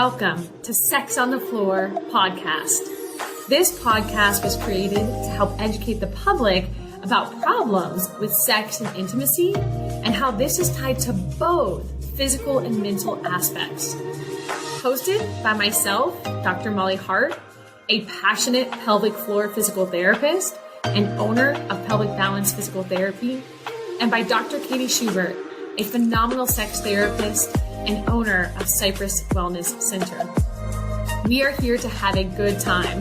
Welcome to Sex on the Floor podcast. This podcast was created to help educate the public about problems with sex and intimacy and how this is tied to both physical and mental aspects. Hosted by myself, Dr. Molly Hart, a passionate pelvic floor physical therapist and owner of Pelvic Balance Physical Therapy, and by Dr. Katie Schubert, a phenomenal sex therapist and owner of Cypress Wellness Center. We are here to have a good time.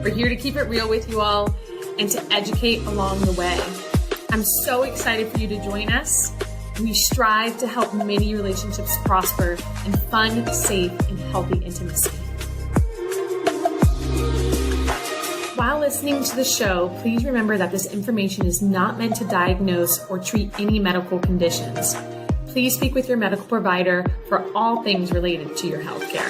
We're here to keep it real with you all and to educate along the way. I'm so excited for you to join us. We strive to help many relationships prosper in fun, safe, and healthy intimacy. While listening to the show, please remember that this information is not meant to diagnose or treat any medical conditions. Please speak with your medical provider for all things related to your healthcare.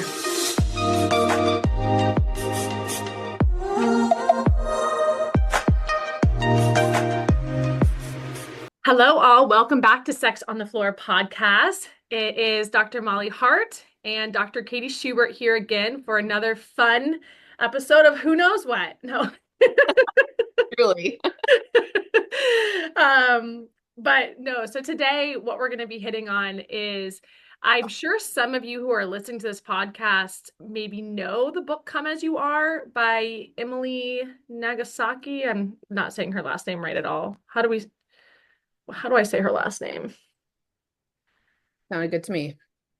Hello, all. Welcome back to Sex on the Floor podcast. It is Dr. Molly Hart and Dr. Katie Schubert here again for another fun episode of Who Knows What. No. Really. But no, so today what we're going to be hitting on is, I'm sure some of you who are listening to this podcast maybe know the book Come As You Are by Emily Nagoski. I'm not saying her last name right at all. How do I say her last name? Sounded good to me.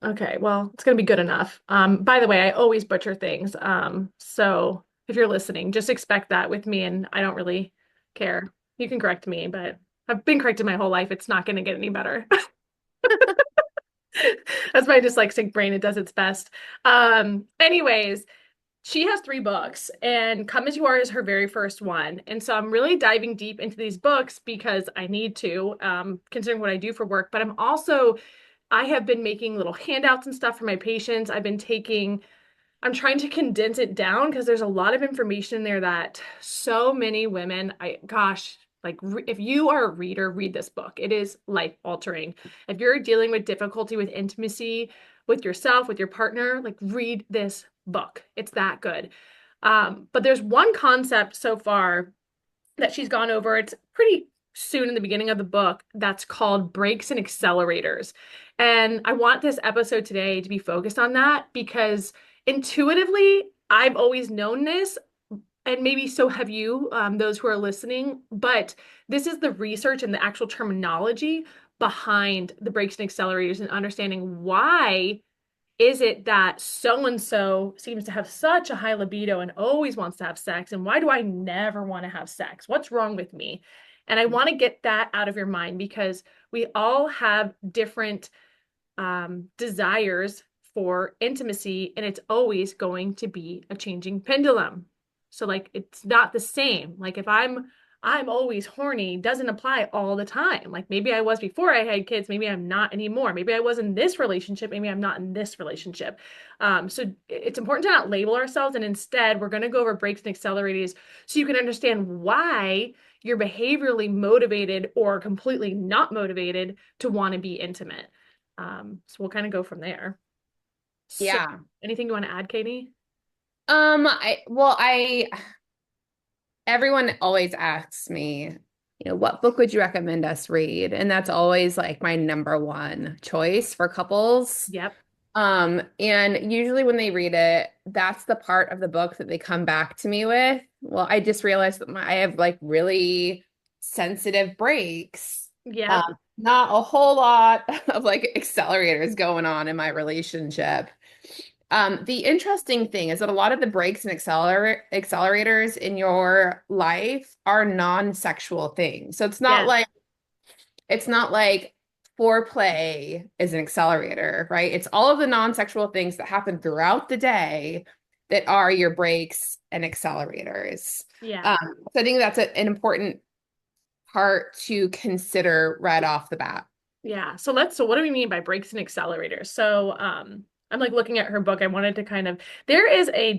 Okay, well, it's going to be good enough. By the way, I always butcher things. So if you're listening, just expect that with me, and I don't really care. You can correct me, but I've been corrected my whole life. It's not going to get any better. That's my dyslexic brain. It does its best. Anyways, she has 3 books, and Come As You Are is her very first one. And so I'm really diving deep into these books because I need to, considering what I do for work. But I have been making little handouts and stuff for my patients. I'm trying to condense it down because there's a lot of information in there that so many women, if you are a reader, read this book. It is life altering. If you're dealing with difficulty with intimacy with yourself, with your partner, read this book. It's that good. But there's one concept so far that she's gone over. It's pretty soon in the beginning of the book that's called brakes and accelerators. And I want this episode today to be focused on that because intuitively, I've always known this, and maybe so have you, those who are listening, but this is the research and the actual terminology behind the brakes and accelerators and understanding why is it that so-and-so seems to have such a high libido and always wants to have sex, and why do I never want to have sex? What's wrong with me? And I want to get that out of your mind because we all have different desires for intimacy, and it's always going to be a changing pendulum. So it's not the same. If I'm always horny doesn't apply all the time. Maybe I was before I had kids, maybe I'm not anymore. Maybe I was in this relationship, maybe I'm not in this relationship. So it's important to not label ourselves, and instead we're going to go over brakes and accelerators so you can understand why you're behaviorally motivated or completely not motivated to want to be intimate. So we'll kind of go from there. Yeah. So, anything you want to add, Katie? Everyone always asks me, what book would you recommend us read? And that's always my number one choice for couples. Yep. And usually when they read it, that's the part of the book that they come back to me with. Well, I just realized that I have really sensitive brakes. Yeah. Not a whole lot of accelerators going on in my relationship. The interesting thing is that a lot of the brakes and accelerators in your life are non-sexual things. So it's not like foreplay is an accelerator, right? It's all of the non-sexual things that happen throughout the day that are your brakes and accelerators. Yeah. So I think that's an important part to consider right off the bat. Yeah. So what do we mean by brakes and accelerators? So I'm looking at her book. I wanted to there is a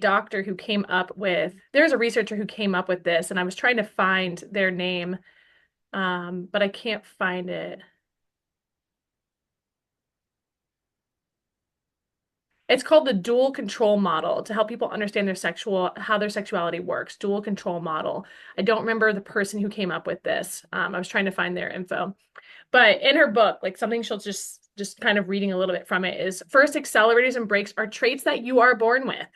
researcher who came up with this, and I was trying to find their name, but I can't find it. It's called the dual control model to help people understand how their sexuality works. Dual control model. I don't remember the person who came up with this. I was trying to find their info. But in her book, like something she'll just kind of reading a little bit from it is first, accelerators and brakes are traits that you are born with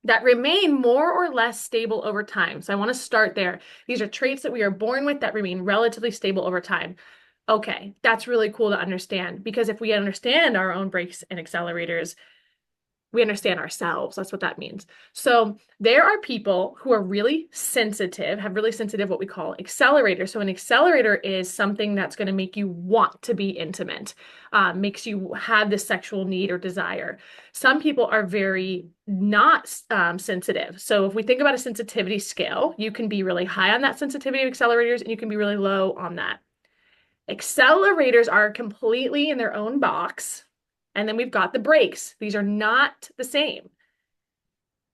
that remain more or less stable over time. So I want to start there. These are traits that we are born with that remain relatively stable over time. Okay, that's really cool to understand because if we understand our own brakes and accelerators, we understand ourselves. That's what that means. So there are people who are really sensitive, have really sensitive, what we call accelerators. So an accelerator is something that's going to make you want to be intimate, makes you have this sexual need or desire. Some people are very not sensitive. So if we think about a sensitivity scale, you can be really high on that sensitivity of accelerators and you can be really low on that. Accelerators are completely in their own box. And then we've got the brakes. These are not the same.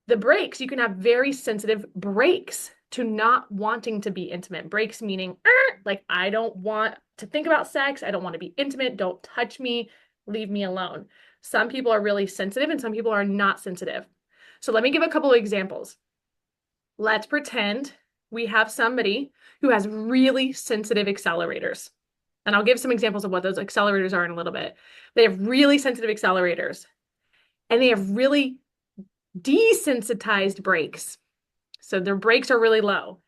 The brakes, you can have very sensitive brakes to not wanting to be intimate. Brakes meaning, like, I don't want to think about sex. I don't want to be intimate. Don't touch me. Leave me alone. Some people are really sensitive and some people are not sensitive. So let me give a couple of examples. Let's pretend we have somebody who has really sensitive accelerators. And I'll give some examples of what those accelerators are in a little bit. They have really sensitive accelerators and they have really desensitized brakes. So their brakes are really low.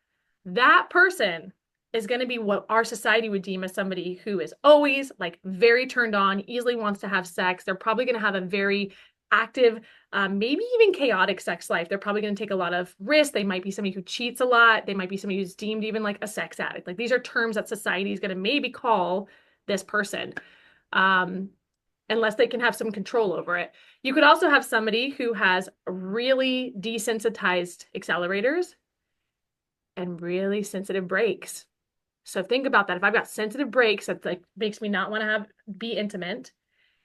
That person is going to be what our society would deem as somebody who is always like very turned on, easily wants to have sex. They're probably going to have a very active, maybe even chaotic sex life. They're probably going to take a lot of risks. They might be somebody who cheats a lot. They might be somebody who's deemed even like a sex addict. Like these are terms that society is going to maybe call this person. Um, Unless they can have some control over it. You could also have somebody who has really desensitized accelerators and really sensitive brakes. So think about that. If I've got sensitive brakes, that like makes me not want to be intimate,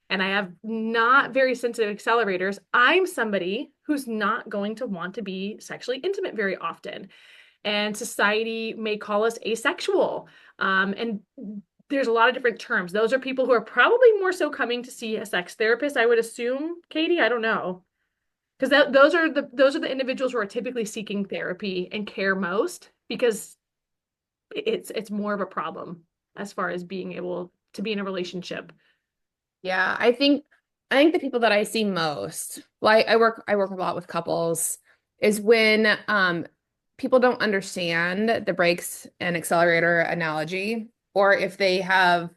and I have not very sensitive accelerators, I'm somebody who's not going to want to be sexually intimate very often. And society may call us asexual. And there's a lot of different terms. Those are people who are probably more so coming to see a sex therapist, I would assume, Katie. I don't know. Because those are the individuals who are typically seeking therapy and care most because it's more of a problem as far as being able to be in a relationship. Yeah, I think the people that I see most, like I work a lot with couples, is when people don't understand the brakes and accelerator analogy, or if they have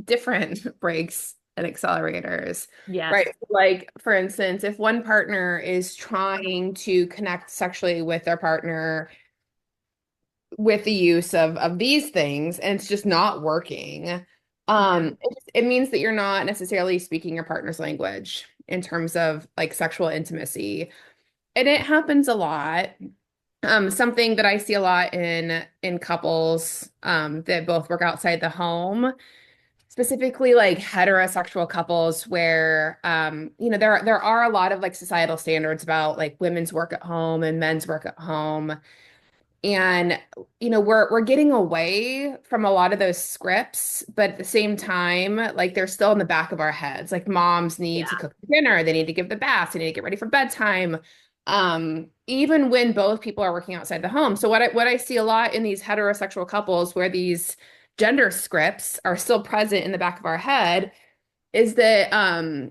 different brakes and accelerators, Yes. right? Like for instance, if one partner is trying to connect sexually with their partner with the use of these things and it's just not working, Yeah. it means that you're not necessarily speaking your partner's language in terms of like sexual intimacy. And it happens a lot. Something that I see a lot in couples that both work outside the home, specifically like heterosexual couples where there are a lot of like societal standards about like women's work at home and men's work at home. And we're getting away from a lot of those scripts, but at the same time, like they're still in the back of our heads. Like moms need to Yeah. cook dinner, they need to give the bath, they need to get ready for bedtime. Even when both people are working outside the home. So what I see a lot in these heterosexual couples where these gender scripts are still present in the back of our head is that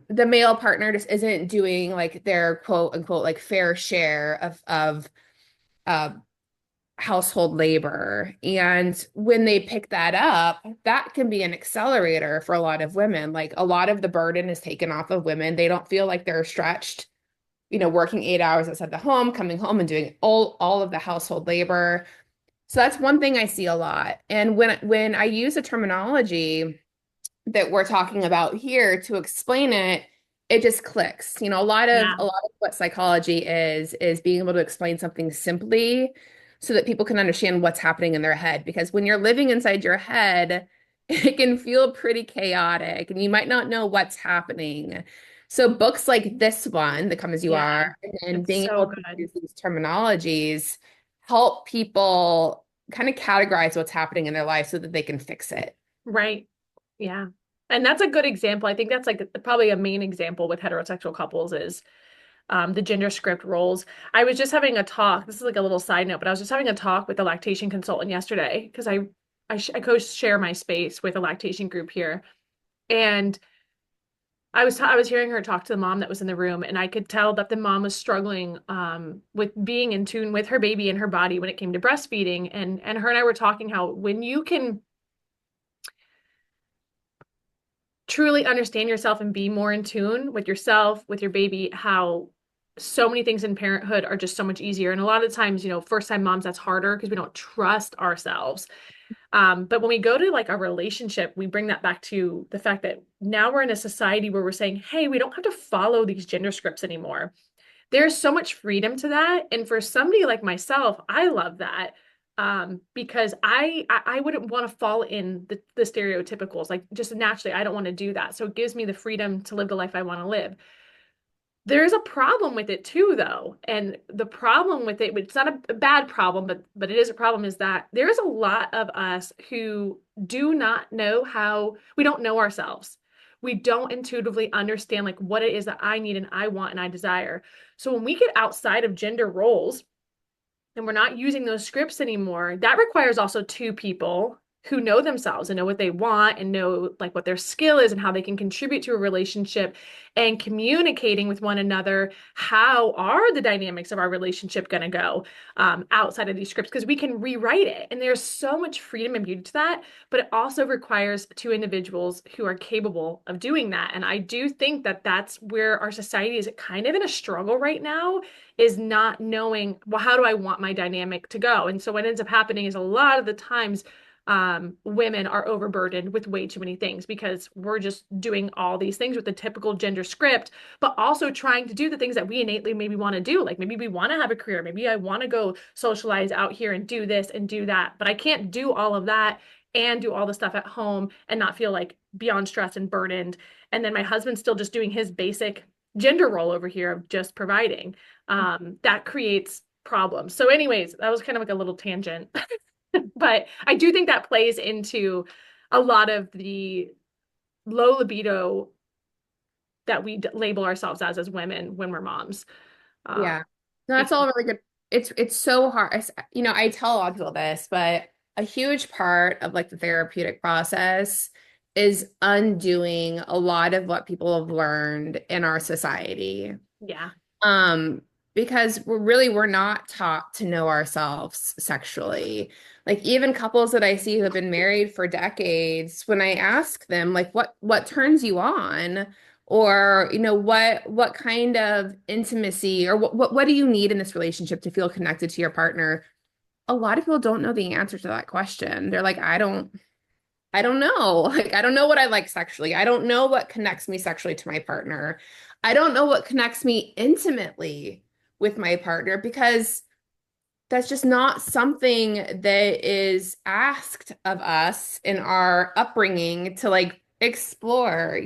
the male partner just isn't doing like their quote unquote like fair share of uh household labor. And when they pick that up, that can be an accelerator for a lot of women. Like a lot of the burden is taken off of women. They don't feel like they're stretched, working 8 hours outside the home, coming home and doing all of the household labor. So that's one thing I see a lot. And when I use a terminology that we're talking about here to explain it, it just clicks. Yeah. A lot of what psychology is being able to explain something simply so that people can understand what's happening in their head. Because when you're living inside your head, it can feel pretty chaotic and you might not know what's happening. So books like this one, The Come As You Yeah. Are, and It's being so able to good. use these terminologies help people kind of categorize what's happening in their life so that they can fix it. Right. Yeah. And that's a good example. I think that's like probably a main example with heterosexual couples is the gender script roles. I was just having a talk. This is like a little side note, but I was just having a talk with a lactation consultant yesterday because I co-share my space with a lactation group here, and I was hearing her talk to the mom that was in the room, and I could tell that the mom was struggling with being in tune with her baby and her body when it came to breastfeeding, and her and I were talking how when you can truly understand yourself and be more in tune with yourself, with your baby, how so many things in parenthood are just so much easier. And a lot of times, first time moms, that's harder because we don't trust ourselves. But when we go to like a relationship, we bring that back to the fact that now we're in a society where we're saying, hey, we don't have to follow these gender scripts anymore. There's so much freedom to that. And for somebody like myself, I love that. Because I wouldn't want to fall in the stereotypicals. Like just naturally, I don't want to do that. So it gives me the freedom to live the life I want to live. There's a problem with it too, though. And the problem with it, it's not a bad problem, but it is a problem, is that there's a lot of us who do not know how, we don't know ourselves. We don't intuitively understand like what it is that I need and I want and I desire. So when we get outside of gender roles and we're not using those scripts anymore, that requires also two people who know themselves and know what they want and know like what their skill is and how they can contribute to a relationship and communicating with one another. How are the dynamics of our relationship going to go outside of these scripts? Because we can rewrite it. And there's so much freedom and beauty to that, but it also requires two individuals who are capable of doing that. And I do think that that's where our society is kind of in a struggle right now, is not knowing, well, how do I want my dynamic to go? And so what ends up happening is a lot of the times women are overburdened with way too many things because we're just doing all these things with the typical gender script, but also trying to do the things that we innately maybe want to do. Like maybe we want to have a career. Maybe I want to go socialize out here and do this and do that, but I can't do all of that and do all the stuff at home and not feel like beyond stress and burdened. And then my husband's still just doing his basic gender role over here of just providing. That creates problems. So anyways, that was kind of like a little tangent. But I do think that plays into a lot of the low libido that we label ourselves as women when we're moms. Uh, Yeah. No, that's because all really good. It's so hard. I tell a lot of people this, but a huge part of like the therapeutic process is undoing a lot of what people have learned in our society. yeah, Um, because we're not taught to know ourselves sexually. Like even couples that I see who have been married for decades, when I ask them like what turns you on, or what kind of intimacy, or what do you need in this relationship to feel connected to your partner? A lot of people don't know the answer to that question. They're like, I don't know. Like, I don't know what I like sexually. I don't know what connects me sexually to my partner. I don't know what connects me intimately with my partner because that's just not something that is asked of us in our upbringing to like explore.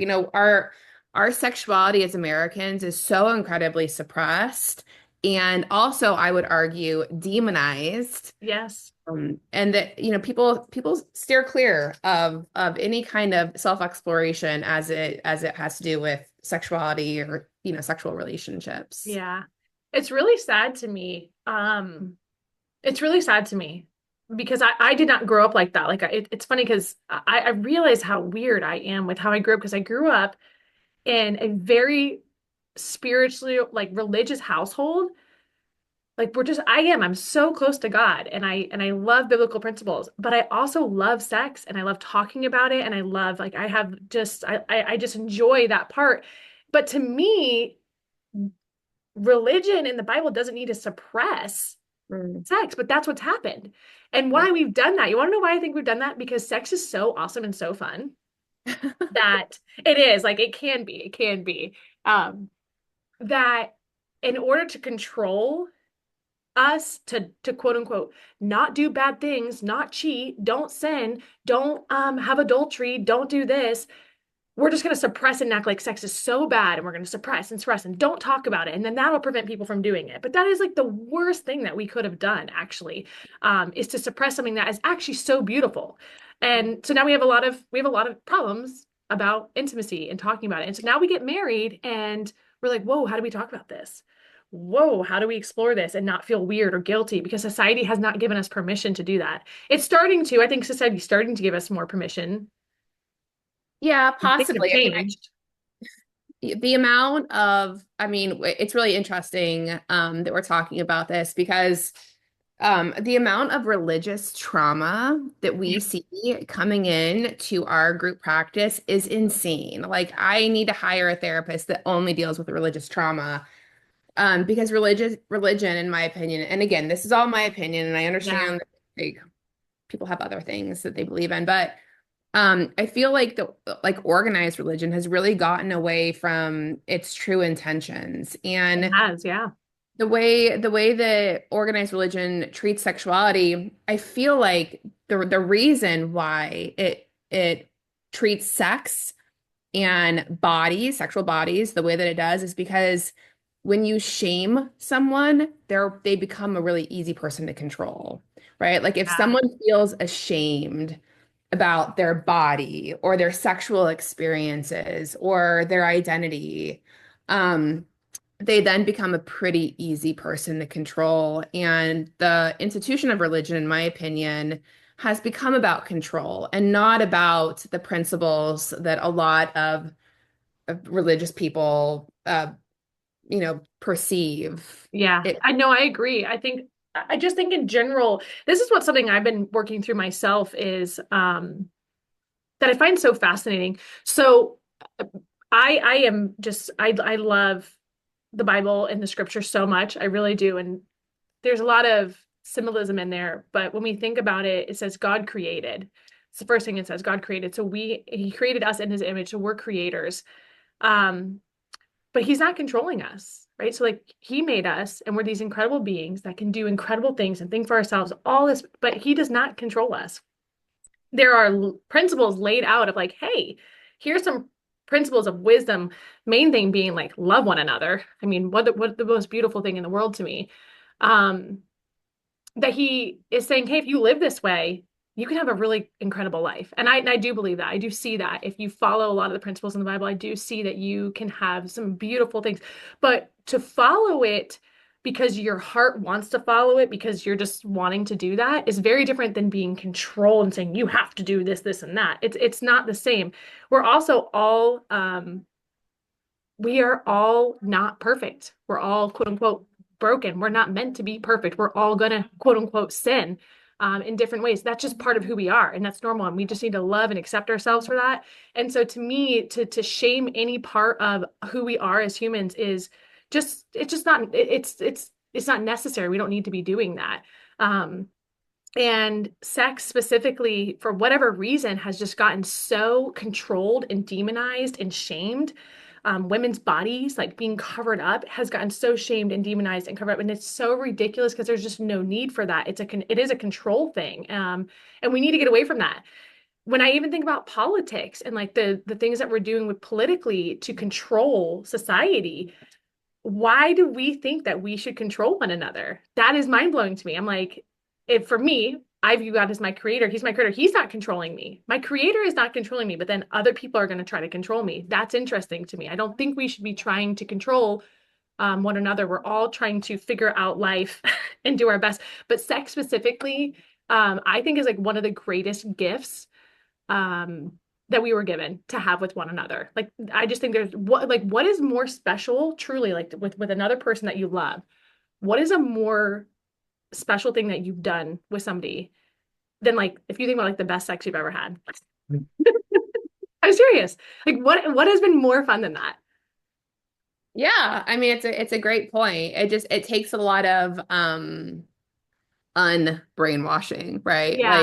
Our sexuality as Americans is so incredibly suppressed and also, I would argue, demonized. yes, And that, people steer clear of any kind of self-exploration as it has to do with sexuality or, sexual relationships. yeah. It's really sad to me. It's really sad to me because I did not grow up like that. Like it's funny because I realize how weird I am with how I grew up because I grew up in a very spiritually like religious household. Like I'm so close to God and I love biblical principles, but I also love sex and I love talking about it and I love like I have just I just enjoy that part. But to me, religion in the Bible doesn't need to suppress Mm. sex, but that's what's happened. And Yeah. why we've done that. You want to know why I think we've done that? Because sex is so awesome and so fun that it is like it can be. Um, that in order to control us to quote unquote not do bad things, not cheat, don't sin, don't have adultery, don't do this. We're just going to suppress and act like sex is so bad and we're going to suppress and don't talk about it. And then that'll prevent people from doing it. But that is like the worst thing that we could have done actually, is to suppress something that is actually so beautiful. And so now we have a lot of problems about intimacy and talking about it. And so now we get married and we're like, whoa, how do we talk about this? Whoa, how do we explore this and not feel weird or guilty? Because society has not given us permission to do that. It's starting to, I think society's starting to give us more permission. Yeah, Things have possibly. I changed. mean, the amount of, I mean, it's really interesting that we're talking about this because the amount of religious trauma that we Yeah. see coming in to our group practice is insane. Like, I need to hire a therapist that only deals with religious trauma. Because religion, in my opinion, and again, this is all my opinion, and I Yeah. understand that like people have other things that they believe in, but I feel like the like organized religion has really gotten away from its true intentions. It And has, yeah. the way that organized religion treats sexuality, I feel like the reason why it treats sex and bodies, sexual bodies, the way that it does is because when you shame someone, they become a really easy person to control, right? Like if Yeah. someone feels ashamed about their body or their sexual experiences or their identity, um, they then become a pretty easy person to control. And the institution of religion, in my opinion, has become about control and not about the principles that a lot of religious people, perceive Yeah. it. I know, I agree. I just think in general, this is what something I've been working through myself is that I find so fascinating. So I am just I love the Bible and the scripture so much. I really do. And there's a lot of symbolism in there, but when we think about it, it says God created. It's the first thing it says, God created. So he created us in his image, so we're creators. Um, but he's not controlling us, right? So like he made us and we're these incredible beings that can do incredible things and think for ourselves, all this, but he does not control us. There are principles laid out of like, hey, here's some principles of wisdom. Main thing being like love one another. I mean, what the most beautiful thing in the world to me. Um, that he is saying, hey, if you live this way, you can have a really incredible life. And I do believe that. I do see that. If you follow a lot of the principles in the Bible, I do see that you can have some beautiful things. But to follow it because your heart wants to follow it because you're just wanting to do that is very different than being controlled and saying you have to do this, this, and that. It's not the same. We're also all we are all not perfect. We're all quote unquote broken. We're not meant to be perfect. We're all gonna quote unquote sin in different ways. That's just part of who we are, and that's normal. And we just need to love and accept ourselves for that. And so, to me, to shame any part of who we are as humans is just it's just not it's not necessary. We don't need to be doing that. Um, and sex specifically, for whatever reason, has just gotten so controlled and demonized and shamed. Women's bodies, like being covered up, has gotten so shamed and demonized and covered up, and it's so ridiculous because there's just no need for that. It is a control thing, and we need to get away from that. When I even think about politics and like the things that we're doing with politically to control society, why do we think that we should control one another? That is mind blowing to me. I'm like, if for me, I view God as my creator. He's my creator. He's not controlling me. My creator is not controlling me, but then other people are going to try to control me. That's interesting to me. I don't think we should be trying to control one another. We're all trying to figure out life and do our best. But sex specifically, I think is like one of the greatest gifts um that we were given to have with one another. Like I just think there's what is more special truly like with another person that you love. What is a more special thing that you've done with somebody than like if you think about like the best sex you've ever had? I'm serious. Like what has been more fun than that? Yeah, I mean it's a great point. It takes a lot of unbrainwashing, right? Yeah.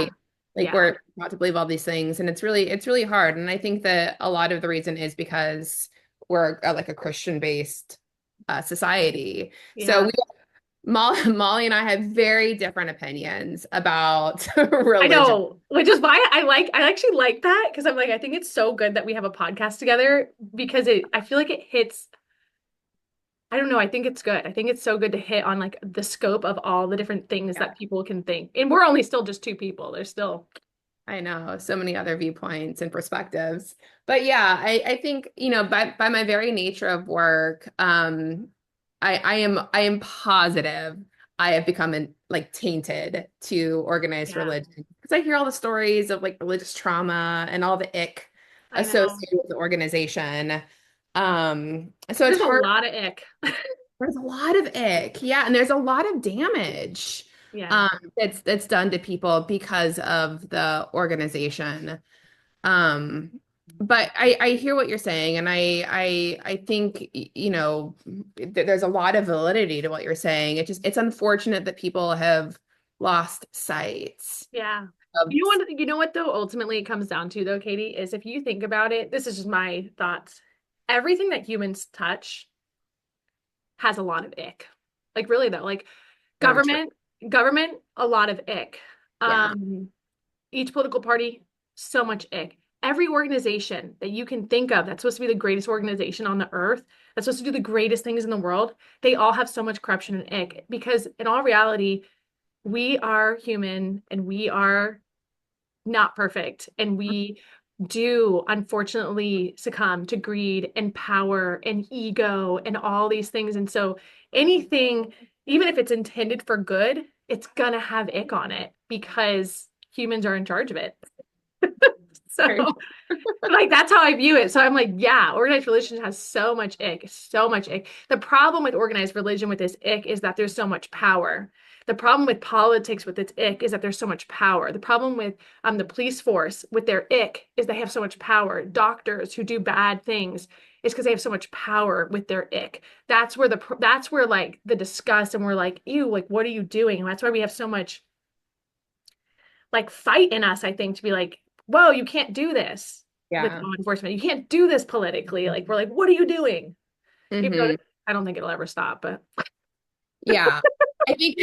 Like Yeah. we're taught to believe all these things, and it's really hard. And I think that a lot of the reason is because we're like a Christian-based society. So Yeah. Molly and I have very different opinions about I religion. know, which is why I actually like that because I'm like I think it's so good that we have a podcast together because I feel like it hits. I don't know. I think it's good. I think it's so good to hit on like the scope of all the different things Yeah. that people can think. And we're only still just two people. There's still. I know so many other viewpoints and perspectives. But yeah, I think, by my very nature of work, I am positive I have become like tainted to organized Yeah, religion because I hear all the stories of like religious trauma and all the ick I know. associated with the organization. So it's There's a hard. lot of ick. There's a lot of ick. Yeah, and there's a lot of damage Yeah. that's done to people because of the organization. But I hear what you're saying, and I think there's a lot of validity to what you're saying. It's unfortunate that people have lost sight Yeah. of. You know what though ultimately it comes down to though, Katie, is if you think about it, this is just my thoughts. Everything that humans touch has a lot of ick. Like really though, like So true. government, government, a lot of ick. Yeah. Um, each political party, so much ick. Every organization that you can think of that's supposed to be the greatest organization on the earth, that's supposed to do the greatest things in the world, they all have so much corruption and ick. Because in all reality, we are human and we are not perfect. And we do unfortunately succumb to greed and power and ego and all these things. And so anything, even if it's intended for good, it's gonna have ick on it because humans are in charge of it. So Very like that's how I view it. So I'm like, yeah, organized religion has so much ick, so much ick. The problem with organized religion with this ick is that there's so much power. The problem with politics with its ick is that there's so much power. The problem with the police force with their ick is they have so much power. Doctors who do bad things is because they have so much power with their ick. That's where like the disgust and we're like, ew, like what are you doing? And that's why we have so much like fight in us, I think, to be like, whoa, you can't do this with Yeah. law enforcement. You can't do this politically. Like, we're like, what are you doing? Even though Hmm. I don't think it'll ever stop, but Yeah. I think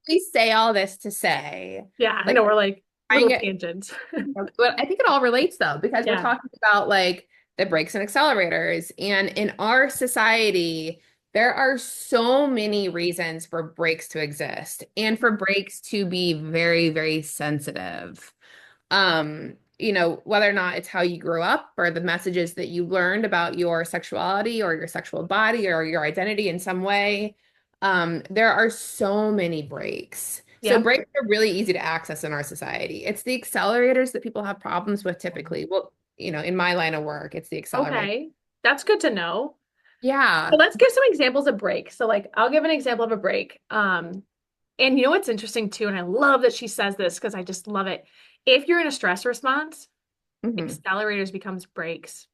we say all this to say, yeah, I like, know we're like trying little it. tangents. But I think it all relates though, because we're Yeah. talking about like the brakes and accelerators. And in our society, there are so many reasons for brakes to exist and for brakes to be very, very sensitive. Whether or not it's how you grew up or the messages that you learned about your sexuality or your sexual body or your identity in some way. There are so many breaks. So Yep. breaks are really easy to access in our society. It's the accelerators that people have problems with typically. Well, in my line of work, it's the accelerator. Okay. That's good to know. So Yeah. let's give some examples of breaks. So like I'll give an example of a break. And you know what's interesting too, and I love that she says this because I just love it. If you're in a stress response, Hmm. accelerators becomes brakes.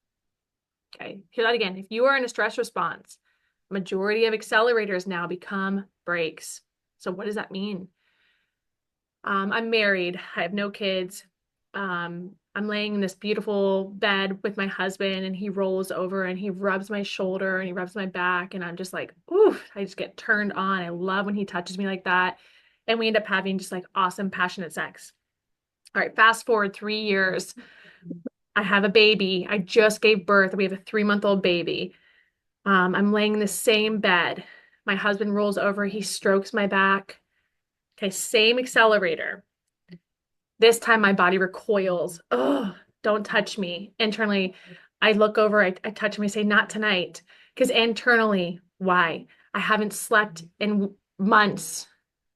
Okay. Hear that again. If you are in a stress response, majority of accelerators now become brakes. So what does that mean? I'm married. I have no kids. I'm laying in this beautiful bed with my husband, and he rolls over and he rubs my shoulder and he rubs my back, and I'm just like, ooh, I just get turned on. I love when he touches me like that. And we end up having just like awesome, passionate sex. All right, fast forward 3 years. I have a baby. I just gave birth. We have a 3-month-old baby. I'm laying in the same bed. My husband rolls over, he strokes my back. Okay, same accelerator. This time my body recoils. Oh, don't touch me. Internally, I look over, I touch him, I say, not tonight. Because internally, why? I haven't slept in months.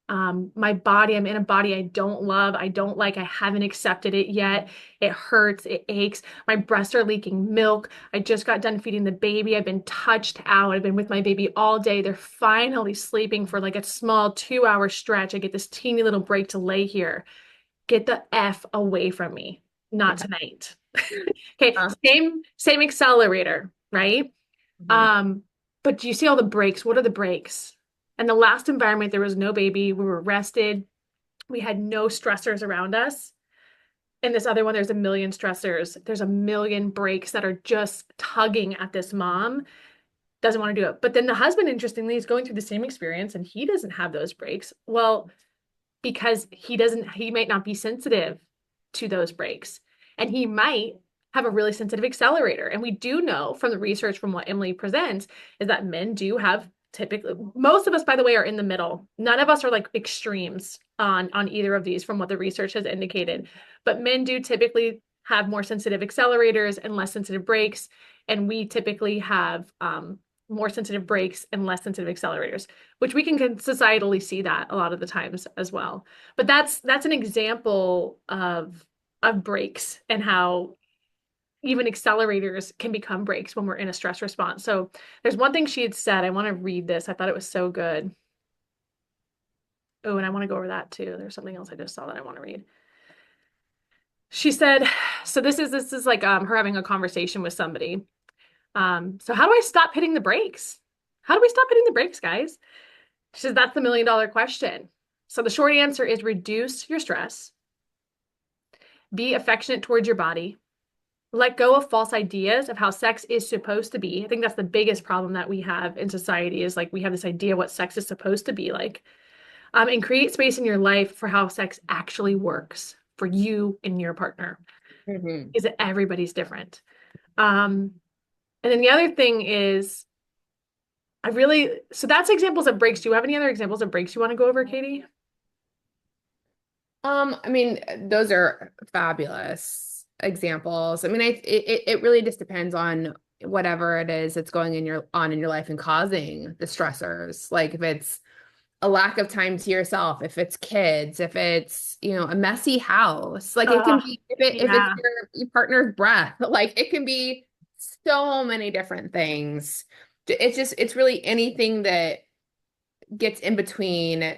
My body, I'm in a body I don't love, I don't like, I haven't accepted it yet. It hurts, it aches. My breasts are leaking milk. I just got done feeding the baby. I've been touched out. I've been with my baby all day. They're finally sleeping for like a small 2-hour stretch. I get this teeny little break to lay here. Get the F away from me. Not Yeah. tonight. Okay, Uh, same accelerator, right? mhm. Um, but do you see all the breaks? What are the breaks? And the last environment, there was no baby. We were rested. We had no stressors around us. And this other one, there's a million stressors. There's a million breaks that are just tugging at this mom. Doesn't want to do it. But then the husband, interestingly, is going through the same experience and he doesn't have those breaks. Well, because he might not be sensitive to those breaks. And he might have a really sensitive accelerator. And we do know from the research from what Emily presents is that men do have typically, most of us, by the way, are in the middle. None of us are like extremes on either of these from what the research has indicated. But men do typically have more sensitive accelerators and less sensitive brakes, and we typically have more sensitive brakes and less sensitive accelerators, which we can societally see that a lot of the times as well. But that's an example of brakes and how even accelerators can become brakes when we're in a stress response. So there's one thing she had said. I want to read this. I thought it was so good. Oh, and I want to go over that too. There's something else I just saw that I want to read. She said, so this is like her having a conversation with somebody. So how do I stop hitting the brakes? How do we stop hitting the brakes, guys? She says that's the $1 million question. So the short answer is reduce your stress, be affectionate towards your body, let go of false ideas of how sex is supposed to be. I think that's the biggest problem that we have in society is like we have this idea what sex is supposed to be like. And create space in your life for how sex actually works for you and your partner. Hmm. Is that everybody's different. Um, and then the other thing is so that's examples of breaks. Do you have any other examples of breaks you want to go over, Katie? I mean, those are fabulous examples. I mean, it really just depends on whatever it is that's going in your life and causing the stressors. Like if it's a lack of time to yourself, if it's kids, if it's, a messy house, like it can Uh, be if it's yeah, your partner's breath, like it can be so many different things. It's really anything that gets in between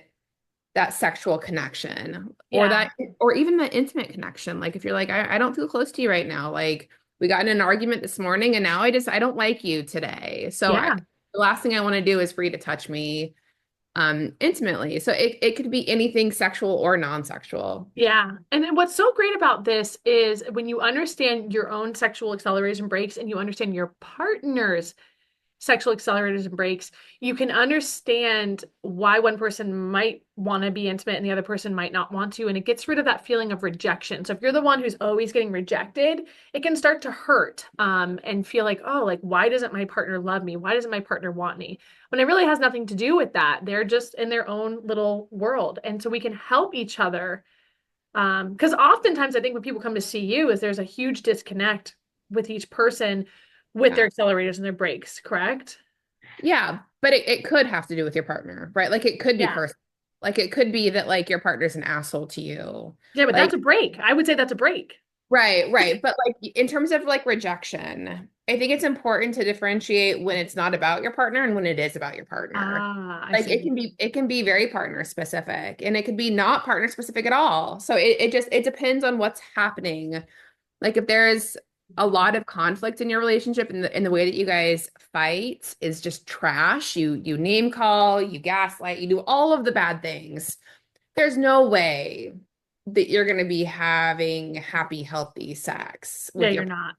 that sexual connection or yeah, or even the intimate connection. Like if you're like, I don't feel close to you right now. Like we got in an argument this morning and now I don't like you today. So yeah. the last thing I want to do is for you to touch me intimately. So it could be anything sexual or non-sexual. Yeah. And then what's so great about this is when you understand your own sexual acceleration breaks and you understand your partner's sexual accelerators and brakes, you can understand why one person might want to be intimate and the other person might not want to. And it gets rid of that feeling of rejection. So if you're the one who's always getting rejected, it can start to hurt and feel like, oh, like, why doesn't my partner love me? Why doesn't my partner want me? When it really has nothing to do with that. They're just in their own little world. And so we can help each other. Because oftentimes I think when people come to see you is there's a huge disconnect with each person with their Yeah. accelerators and their brakes, correct? Yeah, but it could have to do with your partner, right? Like it could be Yeah. personal. Like it could be that like your partner's an asshole to you. Yeah, but that's Like a break. I would say that's a break. right, right. But like in terms of like rejection, I think it's important to differentiate when it's not about your partner and when it is about your partner. Ah, I Like see. it can be very partner specific and it could be not partner specific at all. So it depends on what's happening. Like if there's a lot of conflict in your relationship and the way that you guys fight is just trash, you name call, you gaslight, you do all of the bad things. There's no way that you're going to be having happy, healthy sex Yeah, with you're your, not.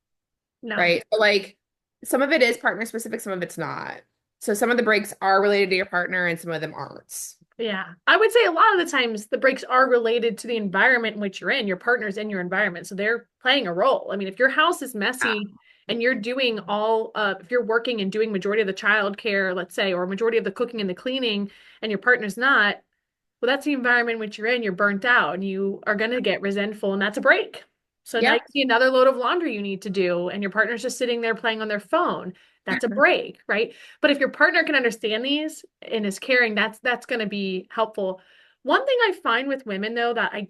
No. right? So like some of it is partner specific, some of it's not. So some of the breaks are related to your partner and some of them aren't. Yeah. I would say a lot of the times the breaks are related to the environment in which you're in. Your partner's in your environment. So they're playing a role. I mean, if your house is Yeah. messy and you're doing if you're working and doing majority of the child care, let's say, or majority of the cooking and the cleaning, and your partner's not, well, that's the environment in which you're in. You're burnt out and you are going to get resentful, and that's a break. So now you Yep. see another load of laundry you need to do, and your partner's just sitting there playing on their phone. That's a break, right? But if your partner can understand these and is caring, that's going to be helpful. One thing I find with women though that I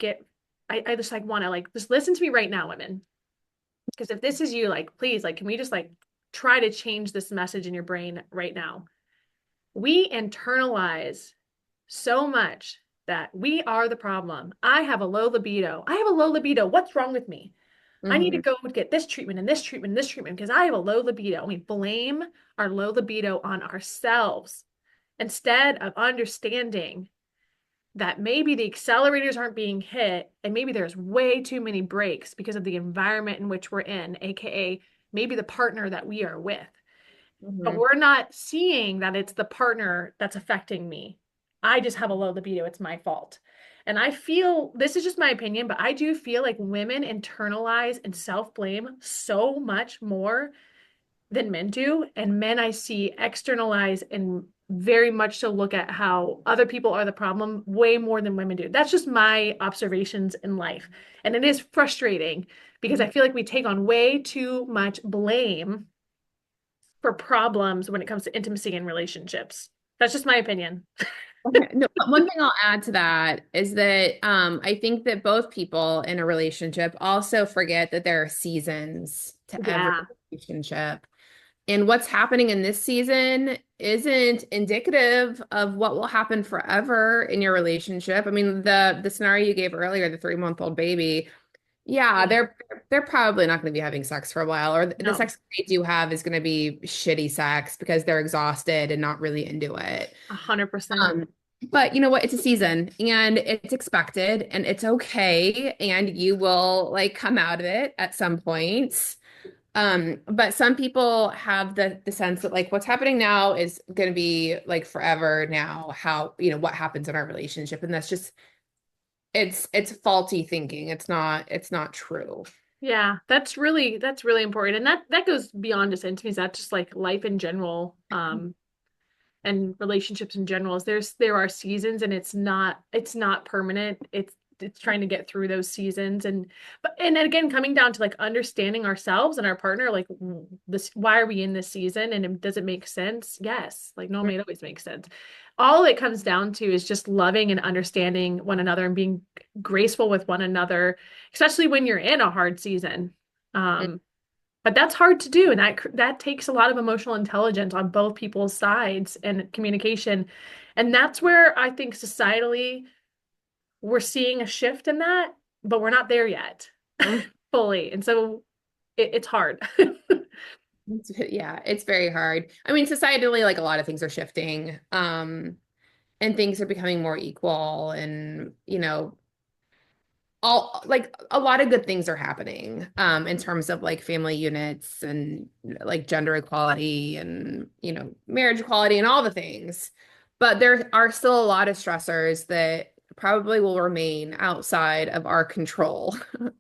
just like want to like just listen to me right now, women. Because if this is you, like, please, like, can we just like try to change this message in your brain right now? We internalize so much that we are the problem. I have a low libido. I have a low libido. What's wrong with me? I need to Hmm. go get this treatment and this treatment and this treatment because I have a low libido. We blame our low libido on ourselves instead of understanding that maybe the accelerators aren't being hit and maybe there's way too many brakes because of the environment in which we're in, aka maybe the partner that we are with. But Hmm. we're not seeing that it's the partner that's affecting me. I just have a low libido. It's my fault. And I feel this is just my opinion, but I do feel like women internalize and self blame so much more than men do. And men I see externalize and very much so look at how other people are the problem way more than women do. That's just my observations in life. And it is frustrating because I feel like we take on way too much blame for problems when it comes to intimacy and relationships. That's just my opinion. Okay. No, but one thing I'll add to that is that I think that both people in a relationship also forget that there are seasons to every Yeah, relationship. And what's happening in this season isn't indicative of what will happen forever in your relationship. I mean, the scenario you gave earlier, the 3-month-old baby, yeah, yeah, they're probably not going to be having sex for a while, or the no, sex they do have is going to be shitty sex because they're exhausted and not really into it. 100%. Um, but you know what? It's a season and it's expected and it's okay, and you will like come out of it at some point. But some people have the sense that like what's happening now is going to be like forever now, how, what happens in our relationship. And that's just it's faulty thinking. It's not true. Yeah, that's really important. And that goes beyond just intimacy. That's just like life in general. And relationships in general is there are seasons and it's not permanent. It's trying to get through those seasons and again coming down to like understanding ourselves and our partner like this why are we in this season and does it make sense? Yes. Like no, it always makes sense. All it comes down to is just loving and understanding one another and being graceful with one another, especially when you're in a hard season. Um, but that's hard to do, and that takes a lot of emotional intelligence on both people's sides and communication. And that's where I think societally we're seeing a shift in that, but we're not there yet Mhm. fully. And so it's hard. Yeah, it's very hard. I mean, societally, like a lot of things are shifting, and things are becoming more equal, and all like a lot of good things are happening in terms of like family units and like gender equality and marriage equality and all the things, but there are still a lot of stressors that probably will remain outside of our control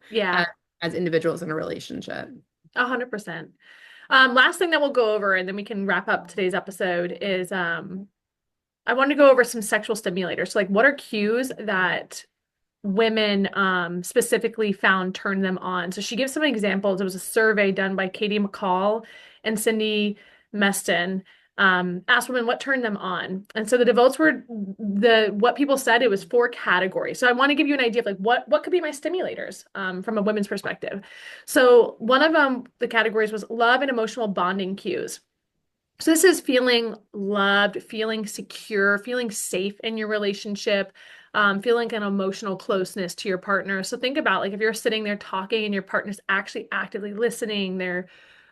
Yeah, as, as individuals in a relationship. 100%. Last thing that we'll go over, and then we can wrap up today's episode, is I want to go over some sexual stimulators. So, like, what are cues that women specifically found turn them on. So she gives some examples. It was a survey done by Katie McCall and Cindy Meston. Asked women what turned them on. And so the devotes were what people said it was 4 categories. So I want to give you an idea of like what could be my stimulators from a women's perspective. So one of them, the categories was love and emotional bonding cues. So this is feeling loved, feeling secure, feeling safe in your relationship, feeling an emotional closeness to your partner. So think about like if you're sitting there talking and your partner's actually actively listening, they're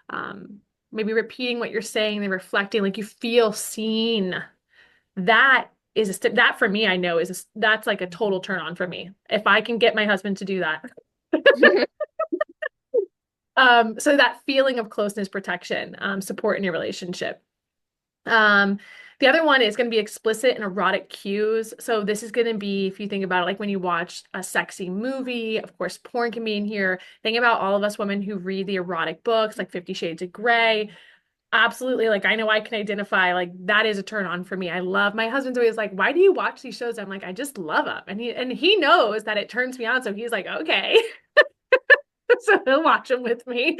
um, maybe repeating what you're saying, they're reflecting, like you feel seen. That is that for me, I know that's like a total turn on for me. If I can get my husband to do that. So that feeling of closeness, protection, support in your relationship. Um, the other one is going to be explicit and erotic cues. So this is going to be, if you think about it, like when you watch a sexy movie, of course, porn can be in here. Think about all of us women who read the erotic books, like 50 Shades of Grey. Absolutely. Like I know I can identify, like that is a turn on for me. I love my husband's always like, why do you watch these shows? I'm like, I just love them. And he knows that it turns me on. So he's like, okay. So he'll watch them with me.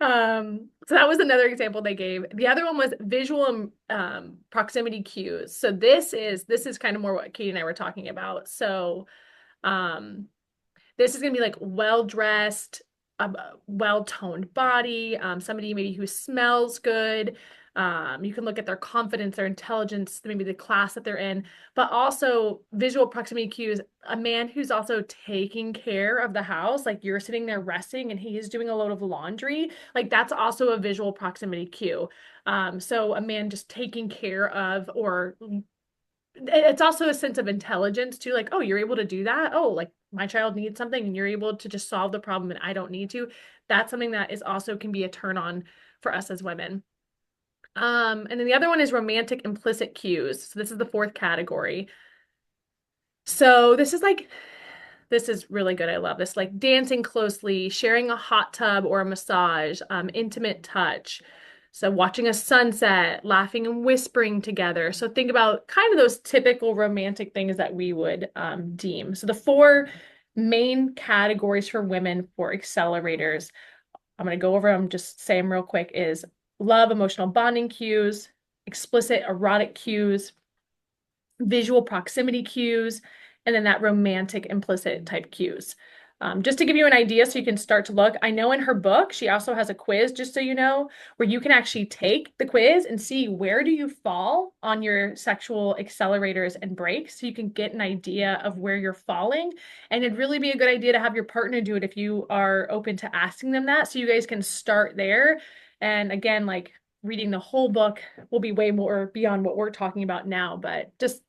So that was another example they gave. The other one was visual proximity cues. So this is kind of more what Katie and I were talking about. So um, this is going to be like well dressed, a well toned body, somebody maybe who smells good. You can look at their confidence, their intelligence, maybe the class that they're in, but also visual proximity cues. A man who's also taking care of the house, like you're sitting there resting and he's doing a load of laundry, like that's also a visual proximity cue. So a man just taking care of, or it's also a sense of intelligence too, like, oh, you're able to do that. Oh, like my child needs something and you're able to just solve the problem and I don't need to. That's something that is also can be a turn on for us as women. And then the other one is romantic implicit cues. So this is the 4th category. So this is really good. I love this. Like dancing closely, sharing a hot tub or a massage, intimate touch. So watching a sunset, laughing and whispering together. So think about kind of those typical romantic things that we would deem. So the four main categories for women for accelerators, I'm going to go over them, just say them real quick, is love, emotional bonding cues, explicit erotic cues, visual proximity cues, and then that romantic implicit type cues. Just to give you an idea so you can start to look, I know in her book, she also has a quiz, just so you know, where you can actually take the quiz and see where do you fall on your sexual accelerators and brakes, so you can get an idea of where you're falling. And it'd really be a good idea to have your partner do it if you are open to asking them that, so you guys can start there. And again, like reading the whole book will be way more beyond what we're talking about now, but just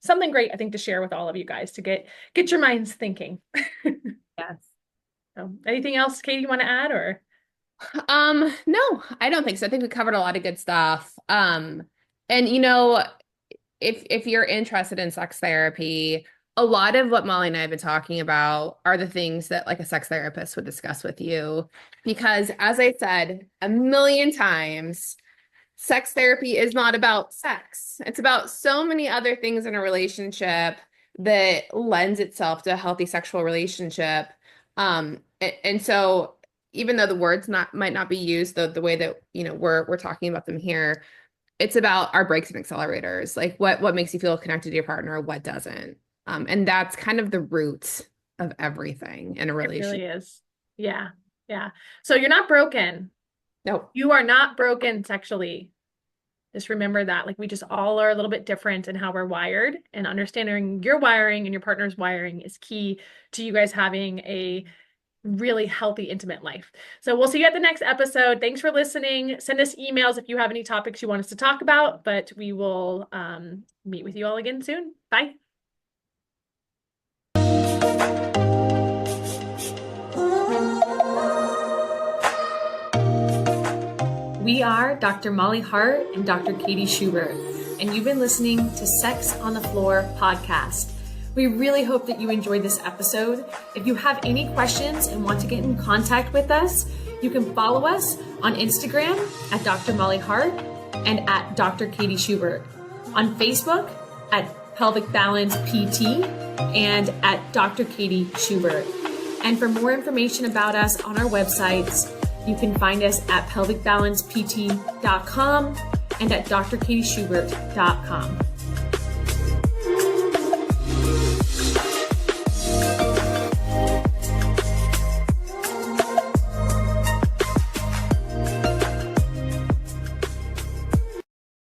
something great, I think, to share with all of you guys to get your minds thinking. Yes. So, anything else, Katie, you want to add or? No, I don't think so. I think we covered a lot of good stuff. And if you're interested in sex therapy, a lot of what Molly and I have been talking about are the things that like a sex therapist would discuss with you. Because as I said a million times, sex therapy is not about sex. It's about so many other things in a relationship that lends itself to a healthy sexual relationship. And so even though the words not might not be used the way that we're talking about them here, it's about our brakes and accelerators. Like what makes you feel connected to your partner, what doesn't. And that's kind of the root of everything in a It relationship. really is. Yeah. Yeah. So you're not broken. No. You are not broken sexually. Just remember that. Like we just all are a little bit different in how we're wired, and understanding your wiring and your partner's wiring is key to you guys having a really healthy, intimate life. So we'll see you at the next episode. Thanks for listening. Send us emails if you have any topics you want us to talk about, but we will meet with you all again soon. Bye. We are Dr. Molly Hart and Dr. Katie Schubert, and you've been listening to Sex on the Floor podcast. We really hope that you enjoyed this episode. If you have any questions and want to get in contact with us, you can follow us on Instagram at Dr. Molly Hart and at Dr. Katie Schubert, on Facebook at Pelvic Balance PT and at Dr. Katie Schubert. And for more information about us on our websites, you can find us at pelvicbalancept.com and at drkatieschubert.com.